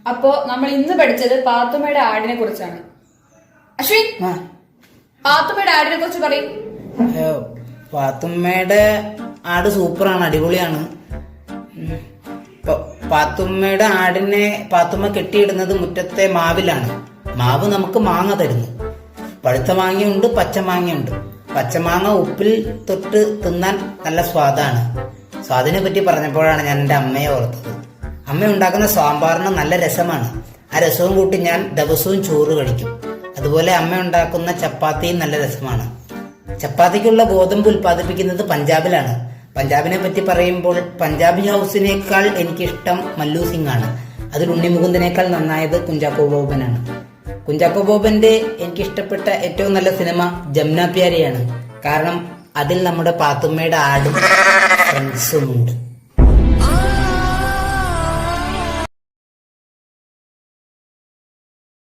അപ്പോ നമ്മൾ ഇന്ന് പഠിച്ചത് പാത്തുമ്മയുടെ ആടിനെ കുറിച്ചാണ്. അശ്വിൻ, പാത്തുമ്മയുടെ ആടിനെ കുറിച്ച് പറയും. പാത്തുമ്മയുടെ ആട് സൂപ്പറാണ്, അടിപൊളിയാണ്. പാത്തുമ്മയുടെ ആടിനെ പാത്തുമ്മ കെട്ടിയിടുന്നത് മുറ്റത്തെ മാവിലാണ്. മാവ് നമുക്ക് മാങ്ങ തരുന്നു. പഴുത്ത മാങ്ങയുണ്ട്, പച്ചമാങ്ങയുണ്ട്. പച്ചമാങ്ങ ഉപ്പിൽ തൊട്ട് തിന്നാൻ നല്ല സ്വാദാണ്. സ്വാദിനെ പറ്റി പറഞ്ഞപ്പോഴാണ് ഞാൻ എൻ്റെ അമ്മയെ ഓർത്തത്. അമ്മ ഉണ്ടാക്കുന്ന സാമ്പാറിന് നല്ല രസമാണ്. ആ രസവും കൂട്ടി ഞാൻ ദിവസവും ചോറ് കഴിക്കും. അതുപോലെ അമ്മ ഉണ്ടാക്കുന്ന ചപ്പാത്തിയും നല്ല രസമാണ്. ചപ്പാത്തിക്കുള്ള ഗോതമ്പ് ഉൽപ്പാദിപ്പിക്കുന്നത് പഞ്ചാബിലാണ്. പഞ്ചാബിനെ പറ്റി പറയുമ്പോൾ പഞ്ചാബി ഹൗസിനേക്കാൾ എനിക്കിഷ്ടം മല്ലു സിംഗ് ആണ്. അതിൽ ഉണ്ണിമുകുന്ദനേക്കാൾ നന്നായത് കുഞ്ചാക്കോ ബോബനാണ്. കുഞ്ചാക്കോ ബോബന്റെ എനിക്കിഷ്ടപ്പെട്ട ഏറ്റവും നല്ല സിനിമ ജമുന പ്യാരിയാണ്. കാരണം അതിൽ നമ്മുടെ പാത്തുമ്മയുടെ ആടും ഫ്രണ്ട്സും ഉണ്ട്.